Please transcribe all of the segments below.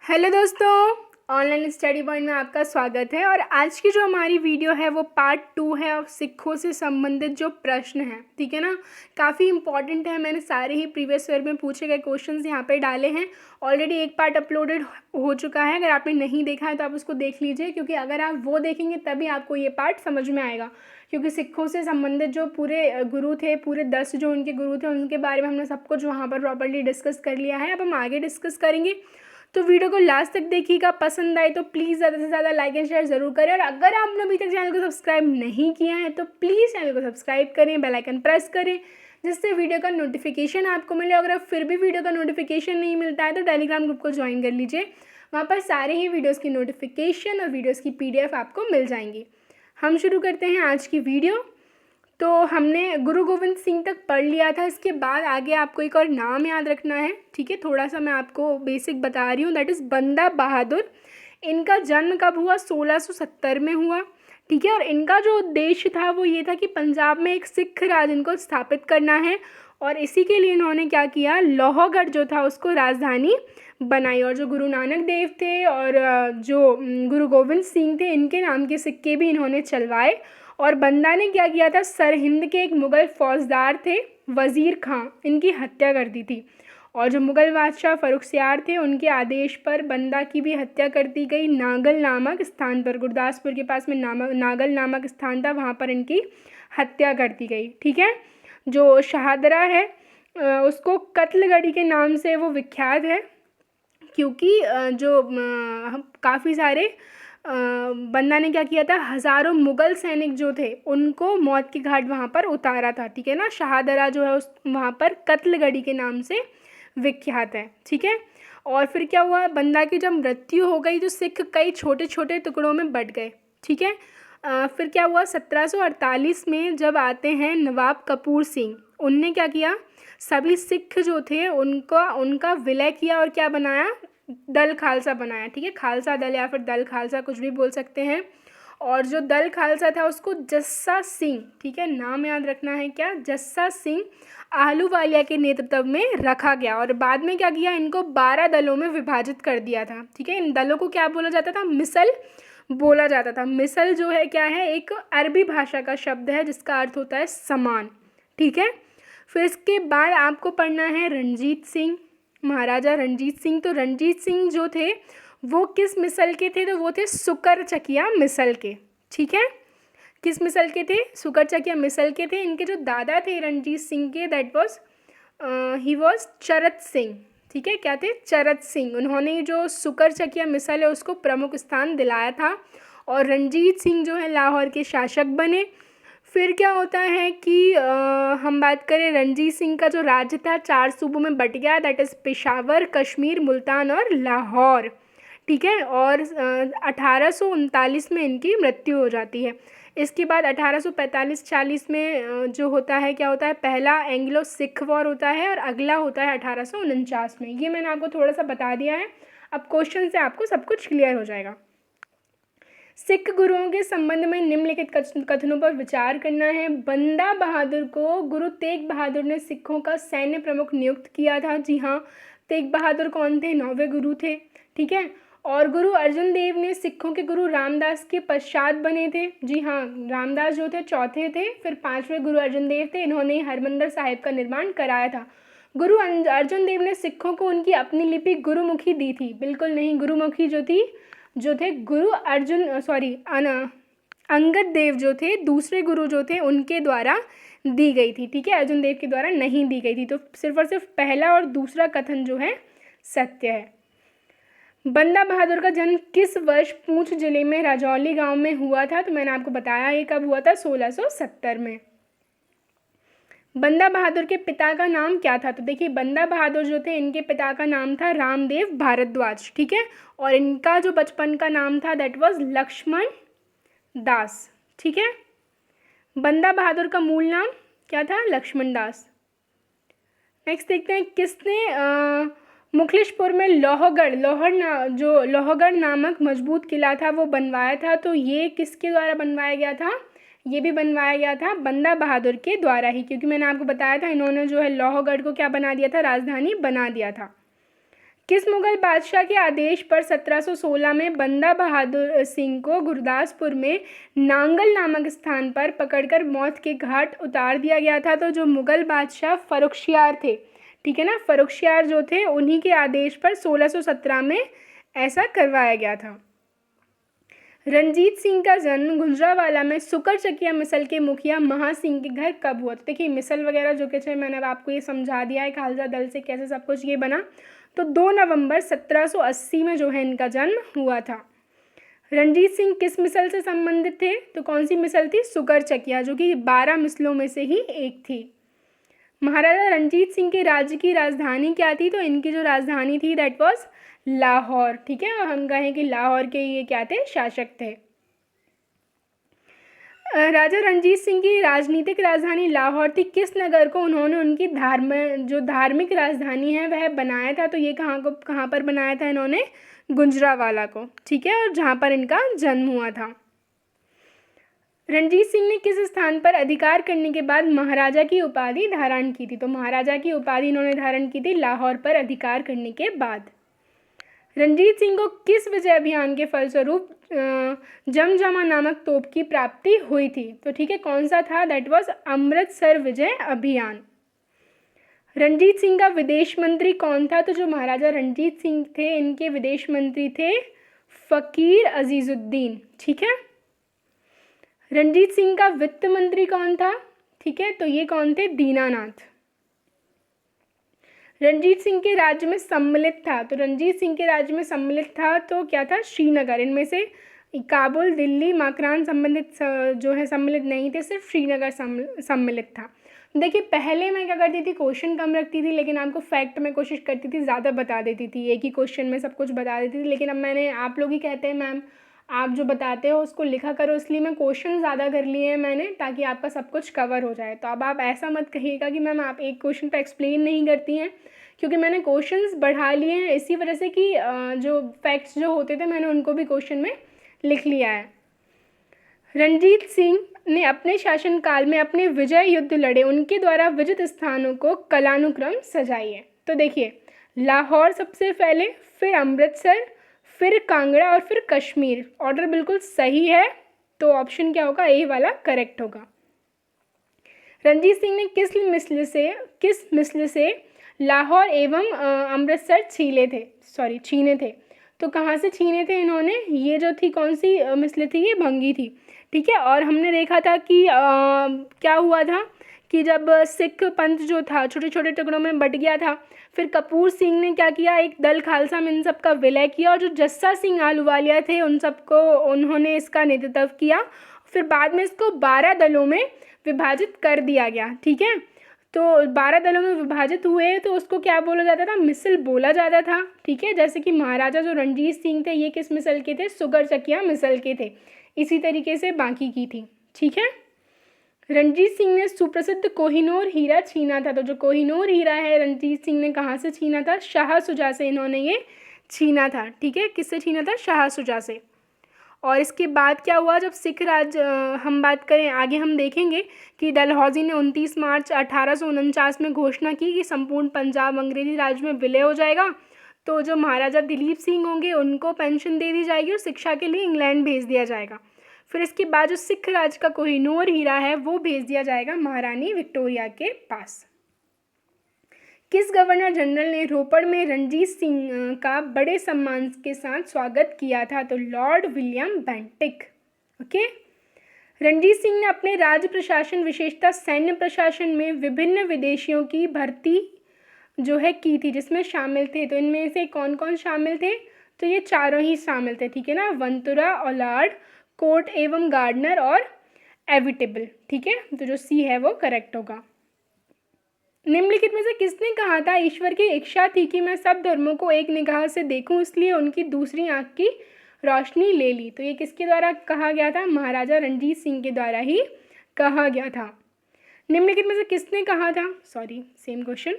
Hello दोस्तों, online study point में आपका स्वागत है। और आज की जो हमारी वीडियो है वो पार्ट 2 है और सिखों से संबंधित जो प्रश्न हैं, ठीक है ना, काफ़ी इंपॉर्टेंट है। मैंने सारे ही प्रीवियस ईयर में पूछे गए क्वेश्चंस यहाँ पे डाले हैं। ऑलरेडी एक पार्ट अपलोडेड हो चुका है। अगर आपने नहीं देखा है तो आप उसको देख लीजिए, क्योंकि अगर आप वो देखेंगे तभी आपको ये पार्ट समझ में आएगा। क्योंकि सिखों से संबंधित जो पूरे गुरु थे, पूरे 10 जो उनके गुरु थे, उनके बारे में हमने सब कुछ वहाँ पर प्रॉपर्ली डिस्कस कर लिया है। अब हम आगे डिस्कस करेंगे, तो वीडियो को लास्ट तक देखिएगा। पसंद आए तो प्लीज़ ज़्यादा से ज़्यादा लाइक एंड शेयर ज़रूर करें। और अगर आपने अभी तक चैनल को सब्सक्राइब नहीं किया है तो प्लीज़ चैनल को सब्सक्राइब करें, बेल आइकन प्रेस करें, जिससे वीडियो का नोटिफिकेशन आपको मिले। अगर फिर भी वीडियो का नोटिफिकेशन नहीं मिलता है तो टेलीग्राम ग्रुप को ज्वाइन कर लीजिए। वहाँ पर सारे ही वीडियोज़ की नोटिफिकेशन और वीडियोज़ की PDF आपको मिल जाएंगी। हम शुरू करते हैं आज की वीडियो। तो हमने गुरु गोविंद सिंह तक पढ़ लिया था। इसके बाद आगे आपको एक और नाम याद रखना है, ठीक है। थोड़ा सा मैं आपको बेसिक बता रही हूँ, दैट इज़ बंदा बहादुर। इनका जन्म कब हुआ? 1670 में हुआ, ठीक है। और इनका जो उद्देश्य था वो ये था कि पंजाब में एक सिख राज इनको स्थापित करना है। और इसी के लिए इन्होंने क्या किया, लोहगढ़ जो था उसको राजधानी बनाई। और जो गुरु नानक देव थे और जो गुरु गोविंद सिंह थे, इनके नाम के सिक्के भी इन्होंने चलवाए। और बंदा ने क्या किया था, सरहिंद के एक मुग़ल फौजदार थे वज़ीर खां, इनकी हत्या कर दी थी। और जो मुग़ल बादशाह फ़र्रुखसियार थे, उनके आदेश पर बंदा की भी हत्या कर दी गई नागल नामक स्थान पर। गुरदासपुर के पास में नागल नामक स्थान था, वहाँ पर इनकी हत्या कर दी गई, ठीक है। जो शहादरा है उसको कत्लगढ़ी के नाम से वो विख्यात है, क्योंकि जो काफ़ी सारे बंदा ने क्या किया था, हज़ारों मुग़ल सैनिक जो थे उनको मौत की घाट वहाँ पर उतारा था, ठीक है ना। शहादरा जो है उस वहाँ पर कत्लगढ़ी के नाम से विख्यात है, ठीक है। और फिर क्या हुआ, बंदा की जब मृत्यु हो गई तो सिख कई छोटे छोटे टुकड़ों में बट गए, ठीक है। फिर क्या हुआ, 1748 में जब आते हैं नवाब कपूर सिंह, उनने क्या किया, सभी सिख जो थे उनका विलय किया और क्या बनाया, दल खालसा बनाया, ठीक है। खालसा दल या फिर दल खालसा कुछ भी बोल सकते हैं। और जो दल खालसा था उसको जस्सा सिंह, ठीक है, नाम याद रखना है क्या, जस्सा सिंह आहलूवालिया के नेतृत्व में रखा गया। और बाद में क्या किया, इनको 12 दलों में विभाजित कर दिया था, ठीक है। इन दलों को क्या बोला जाता था, मिसल बोला जाता था। मिसल जो है क्या है, एक अरबी भाषा का शब्द है जिसका अर्थ होता है समान, ठीक है। फिर इसके बाद आपको पढ़ना है रणजीत सिंह, महाराजा रणजीत सिंह। तो रणजीत सिंह जो थे वो किस मिसल के थे, तो वो थे सुकरचकिया मिसल के, ठीक है। किस मिसल के थे, सुकरचकिया मिसल के थे। इनके जो दादा थे रणजीत सिंह के, दैट वाज ही वाज चरत सिंह, ठीक है। क्या थे, चरत सिंह। उन्होंने जो सुकरचकिया मिसल है उसको प्रमुख स्थान दिलाया था। और रणजीत सिंह जो है लाहौर के शासक बने। फिर क्या होता है कि हम बात करें, रणजीत सिंह का जो राज्य था 4 सूबों में बट गया, दैट इज़ पेशावर, कश्मीर, मुल्तान और लाहौर, ठीक है। और 1839 में इनकी मृत्यु हो जाती है। इसके बाद 1845-40 में जो होता है, क्या होता है, पहला एंग्लो सिख वॉर होता है और अगला होता है 1849 में। ये मैंने आपको थोड़ा सा बता दिया है। अब क्वेश्चन से आपको सब कुछ क्लियर हो जाएगा। सिख गुरुओं के संबंध में निम्नलिखित कथनों पर विचार करना है। बंदा बहादुर को गुरु तेग बहादुर ने सिखों का सैन्य प्रमुख नियुक्त किया था। जी हाँ, तेग बहादुर कौन थे, 9वें गुरु थे, ठीक है। और गुरु अर्जुन देव ने सिखों के गुरु रामदास के पश्चात बने थे। जी हाँ, रामदास जो थे चौथे थे, फिर 5वें गुरु अर्जुन देव थे। इन्होंने हरमंदिर साहिब का निर्माण कराया था। गुरु अर्जुन देव ने सिखों को उनकी अपनी लिपि गुरुमुखी दी थी, बिल्कुल नहीं, गुरुमुखी जो थे गुरु अर्जुन अंगद देव जो थे, दूसरे गुरु जो थे उनके द्वारा दी गई थी, ठीक है। अर्जुन देव के द्वारा नहीं दी गई थी। तो सिर्फ और सिर्फ पहला और दूसरा कथन जो है सत्य है। बंदा बहादुर का जन्म किस वर्ष पूंछ जिले में राजौली गांव में हुआ था, तो मैंने आपको बताया ये कब हुआ था, 1670 में। बंदा बहादुर के पिता का नाम क्या था, तो देखिए बंदा बहादुर जो थे इनके पिता का नाम था रामदेव भारद्वाज, ठीक है। और इनका जो बचपन का नाम था दैट वाज लक्ष्मण दास, ठीक है। बंदा बहादुर का मूल नाम क्या था, लक्ष्मण दास। नेक्स्ट देखते हैं, किसने मुखलिशपुर में लोहगढ़ नामक मजबूत किला था वो बनवाया था, तो ये किसके द्वारा बनवाया गया था, ये भी बनवाया गया था बंदा बहादुर के द्वारा ही, क्योंकि मैंने आपको बताया था इन्होंने जो है लोहगढ़ को क्या बना दिया था, राजधानी बना दिया था। किस मुगल बादशाह के आदेश पर 1716 में बंदा बहादुर सिंह को गुरदासपुर में नांगल नामक स्थान पर पकड़कर मौत के घाट उतार दिया गया था? तो जो मुगल बादशाह फर्रुखशियार थे, ठीक है ना, फर्रुखशियार जो थे, उन्हीं के आदेश पर 1617 में ऐसा करवाया गया था। रणजीत सिंह का जन्म गुजरांवाला में सुकरचकिया मिसल के मुखिया महासिंह के घर कब हुआ? तो देखिए मिसल वगैरह जो कुछ है मैंने अब आपको ये समझा दिया है, खालसा दल से कैसे सब कुछ ये बना। तो 2 नवंबर 1780 में जो है इनका जन्म हुआ था। रणजीत सिंह किस मिसल से संबंधित थे? तो कौन सी मिसल थी? सुकरचकिया, जो कि 12 मिसलों में से ही एक थी। महाराजा रणजीत सिंह के राज्य की राजधानी क्या थी? तो इनकी जो राजधानी थी दैट वाज लाहौर, ठीक है, और हम कहें कि लाहौर के ये क्या थे? शासक थे। राजा रणजीत सिंह की राजनीतिक राजधानी लाहौर थी। किस नगर को उन्होंने उनकी धार्मिक राजधानी है वह बनाया था? तो ये कहाँ पर बनाया था इन्होंने? गुजरांवाला को, ठीक है, और जहाँ पर इनका जन्म हुआ था। रणजीत सिंह ने किस स्थान पर अधिकार करने के बाद महाराजा की उपाधि धारण की थी? तो महाराजा की उपाधि इन्होंने धारण की थी लाहौर पर अधिकार करने के बाद। रणजीत सिंह को किस विजय अभियान के फलस्वरूप जमजमा नामक तोप की प्राप्ति हुई थी? तो ठीक है, कौन सा था? दैट वाज अमृतसर विजय अभियान। रणजीत सिंह का विदेश मंत्री कौन था? तो जो महाराजा रणजीत सिंह थे इनके विदेश मंत्री थे फ़कीर अजीजुद्दीन, ठीक है। रणजीत सिंह का वित्त मंत्री कौन था? ठीक है, तो ये कौन थे? दीनानाथ। रणजीत सिंह के राज्य में सम्मिलित था, तो रणजीत सिंह के राज्य में सम्मिलित था तो क्या था? श्रीनगर। इनमें से काबुल, दिल्ली, मकरान संबंधित जो है सम्मिलित नहीं थे, सिर्फ श्रीनगर सम्मिलित था। देखिए पहले मैं क्या करती थी, क्वेश्चन कम रखती थी, लेकिन आपको फैक्ट में कोशिश करती थी ज़्यादा बता देती थी, एक ही क्वेश्चन में सब कुछ बता देती थी। लेकिन अब मैंने, आप लोग ही कहते हैं मैम आप जो बताते हो उसको लिखा करो, इसलिए मैं क्वेश्चन ज़्यादा कर लिए हैं मैंने, ताकि आपका सब कुछ कवर हो जाए। तो अब आप ऐसा मत कहिएगा कि मैम आप एक क्वेश्चन पर एक्सप्लेन नहीं करती हैं, क्योंकि मैंने क्वेश्चंस बढ़ा लिए हैं इसी वजह से कि जो फैक्ट्स जो होते थे मैंने उनको भी क्वेश्चन में लिख लिया है। रणजीत सिंह ने अपने शासनकाल में अपने विजय युद्ध लड़े उनके द्वारा विजित स्थानों को कालानुक्रम सजाइए। तो देखिए लाहौर सबसे पहले, फिर अमृतसर, फिर कांगड़ा और फिर कश्मीर। ऑर्डर बिल्कुल सही है, तो ऑप्शन क्या होगा? ए वाला करेक्ट होगा। रणजीत सिंह ने किस मिसल से लाहौर एवं अमृतसर छीने थे? तो कहाँ से छीने थे इन्होंने? ये जो थी कौन सी मिसल थी? ये भंगी थी, ठीक है। और हमने देखा था कि क्या हुआ था कि जब सिख पंथ जो था छोटे छोटे टुकड़ों में बट गया था, फिर कपूर सिंह ने क्या किया? एक दल खालसा में इन सब का विलय किया, और जो जस्सा सिंह आलूवालिया थे उन सबको उन्होंने इसका नेतृत्व किया। फिर बाद में इसको 12 दलों में विभाजित कर दिया गया, ठीक है। तो 12 दलों में विभाजित हुए तो उसको क्या बोला जाता था? मिसल बोला जाता था, ठीक है। जैसे कि महाराजा जो रणजीत सिंह थे ये किस मिसल के थे? सुकरचकिया मिसल के थे। इसी तरीके से बाकी की थी, ठीक है। रणजीत सिंह ने सुप्रसिद्ध कोहिनूर हीरा छीना था। तो जो कोहिनूर हीरा है रणजीत सिंह ने कहाँ से छीना था? शाह सुजा से इन्होंने ये छीना था, ठीक है। किससे छीना था? शाह सुजा से। और इसके बाद क्या हुआ? जब सिख राज हम बात करें आगे हम देखेंगे कि डलहौजी ने 29 मार्च 1849 में घोषणा की कि संपूर्ण पंजाब अंग्रेजी राज में विलय हो जाएगा। तो जो महाराजा दिलीप सिंह होंगे उनको पेंशन दे दी जाएगी और शिक्षा के लिए इंग्लैंड भेज दिया जाएगा। फिर इसके बाद जो सिख राज का कोहिनूर हीरा है वो भेज दिया जाएगा महारानी विक्टोरिया के पास। किस गवर्नर जनरल ने रोपड़ में रणजीत सिंह का बड़े सम्मान के साथ स्वागत किया था? तो Lord William Bentinck, okay. Ranjit Singh ने अपने राज्य प्रशासन विशेषतः सैन्य प्रशासन में विभिन्न विदेशियों की भर्ती जो है की थी, जिसमें शामिल थे। तो इनमें से कौन कौन शामिल थे? तो ये चारों ही शामिल थे, ठीक है ना। वंतुरा, ओलार्ड, कोर्ट एवं गार्डनर और एविटेबल, ठीक है। तो जो सी है वो करेक्ट होगा। निम्नलिखित में से किसने कहा था ईश्वर की इच्छा थी कि मैं सब धर्मों को एक निगाह से देखूं, इसलिए उनकी दूसरी आंख की रोशनी ले ली? तो ये किसके द्वारा कहा गया था? महाराजा रणजीत सिंह के द्वारा ही कहा गया था। निम्नलिखित में से किसने कहा था? Same question.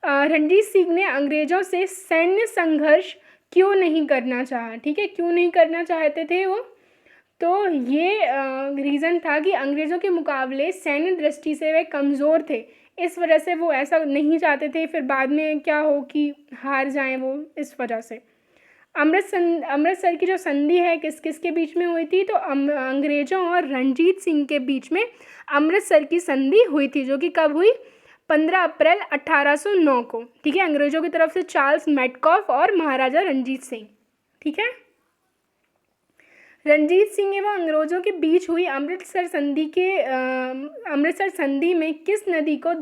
रणजीत सिंह ने अंग्रेजों से सैन्य संघर्ष क्यों नहीं करना चाहा? ठीक है, क्यों नहीं करना चाहते थे वो? तो ये रीज़न था कि अंग्रेज़ों के मुकाबले सैन्य दृष्टि से वे कमज़ोर थे, इस वजह से वो ऐसा नहीं चाहते थे, फिर बाद में क्या हो कि हार जाएं वो, इस वजह से। अमृतसर की जो संधि है किस किस के बीच में हुई थी, तो अंग्रेज़ों और रणजीत सिंह के बीच में अमृतसर की संधि हुई थी, जो कि कब हुई, 15 अप्रैल 1809 को। ठीक है, अंग्रेज़ों की तरफ से चार्ल्स मेटकॉफ और महाराजा रणजीत सिंह। ठीक है, रणजीत सिंह एवं अंग्रेज़ों के बीच हुई अमृतसर संधि में किस नदी को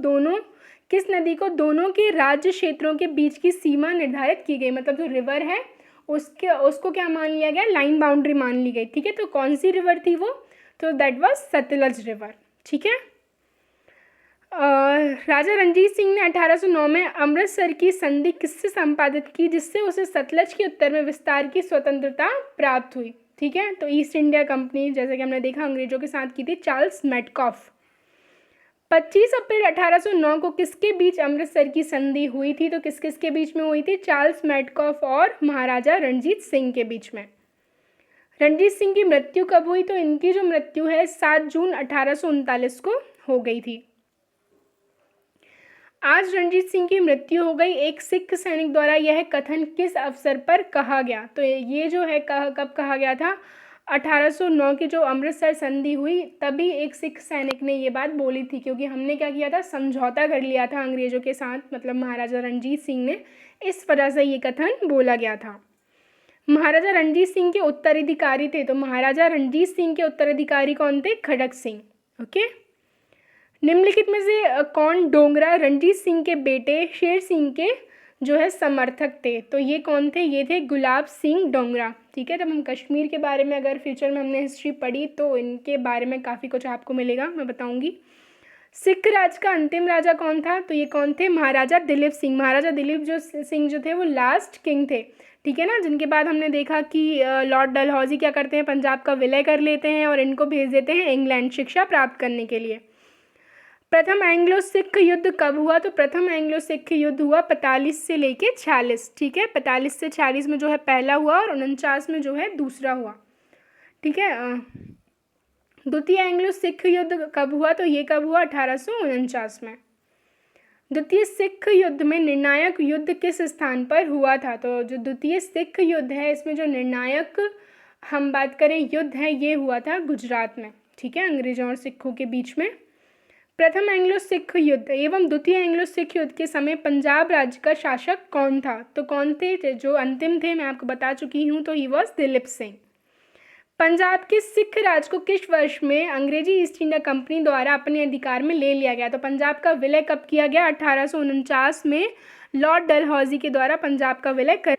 दोनों के राज्य क्षेत्रों के बीच की सीमा निर्धारित की गई, मतलब जो रिवर है उसको क्या मान लिया गया, लाइन बाउंड्री मान ली गई। ठीक है, तो कौन सी रिवर थी वो, तो दैट वाज सतलज रिवर। ठीक है, राजा रणजीत सिंह ने 1809 में अमृतसर की संधि किससे संपादित की, जिससे उसे सतलज के उत्तर में विस्तार की स्वतंत्रता प्राप्त हुई। ठीक है, तो ईस्ट इंडिया कंपनी, जैसे कि हमने देखा, अंग्रेजों के साथ की थी चार्ल्स मेटकॉफ। 25 अप्रैल 1809 को किसके बीच अमृतसर की संधि हुई थी, तो किस किस के बीच में हुई थी, चार्ल्स मेटकॉफ और महाराजा रणजीत सिंह के बीच में। रणजीत सिंह की मृत्यु कब हुई, तो इनकी जो मृत्यु है 7 जून 1839 को हो गई थी। आज रणजीत सिंह की मृत्यु हो गई। एक सिख सैनिक द्वारा यह कथन किस अवसर पर कहा गया, तो ये जो है कब कहा गया था, 1809 की जो अमृतसर संधि हुई तभी एक सिख सैनिक ने ये बात बोली थी, क्योंकि हमने क्या किया था, समझौता कर लिया था अंग्रेज़ों के साथ, मतलब महाराजा रणजीत सिंह ने, इस वजह से ये कथन बोला गया था। महाराजा रणजीत सिंह के उत्तराधिकारी थे, तो महाराजा रणजीत सिंह के उत्तराधिकारी कौन थे, खड़क सिंह। ओके, निम्नलिखित में से कौन डोगरा रणजीत सिंह के बेटे शेर सिंह के जो है समर्थक थे, तो ये कौन थे, ये थे गुलाब सिंह डोगरा। ठीक है, जब हम कश्मीर के बारे में अगर फ्यूचर में हमने हिस्ट्री पढ़ी तो इनके बारे में काफ़ी कुछ आपको मिलेगा, मैं बताऊंगी। सिख राज का अंतिम राजा कौन था, तो ये कौन थे, महाराजा दिलीप सिंह। महाराजा दिलीप सिंह जो थे वो लास्ट किंग थे। ठीक है ना, जिनके बाद हमने देखा कि लॉर्ड डलहौजी क्या करते हैं, पंजाब का विलय कर लेते हैं और इनको भेज देते हैं इंग्लैंड शिक्षा प्राप्त करने के लिए। प्रथम एंग्लो सिख युद्ध कब हुआ, तो प्रथम एंग्लो सिख युद्ध हुआ 45 से लेके 46। ठीक है, 45 से 46 में जो है पहला हुआ और 49 में जो है दूसरा हुआ। ठीक है, द्वितीय एंग्लो सिख युद्ध कब हुआ, तो ये कब हुआ, 1849 में। द्वितीय सिख युद्ध में निर्णायक युद्ध किस स्थान पर हुआ था, तो जो द्वितीय सिख युद्ध है इसमें जो निर्णायक हम बात करें युद्ध है ये हुआ था गुजरात में। ठीक है, अंग्रेजों और सिखों के बीच में। प्रथम एंग्लो सिख युद्ध एवं द्वितीय एंग्लो सिख युद्ध के समय पंजाब राज्य का शासक कौन था, तो कौन थे, जो अंतिम थे मैं आपको बता चुकी हूँ, तो ही वॉज दिलीप सिंह। पंजाब के सिख राज को किस वर्ष में अंग्रेजी ईस्ट इंडिया कंपनी द्वारा अपने अधिकार में ले लिया गया, तो पंजाब का विलय कब किया गया, 1849 में लॉर्ड डलहौजी के द्वारा पंजाब का विलय कर।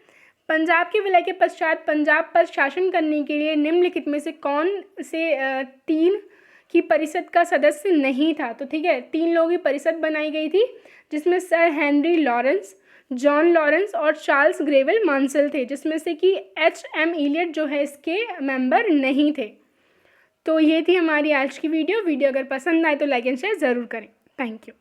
पंजाब के विलय के पश्चात पंजाब पर शासन करने के लिए निम्नलिखित में से कौन से 3 की परिषद का सदस्य नहीं था, तो ठीक है 3 लोगों की परिषद बनाई गई थी, जिसमें sir Henry Lawrence, John Lawrence और चार्ल्स ग्रेविल मांसल थे, जिसमें से कि H.M. इलियट जो है इसके मेंबर नहीं थे। तो ये थी हमारी आज की वीडियो अगर पसंद आए तो लाइक एंड शेयर ज़रूर करें। Thank you.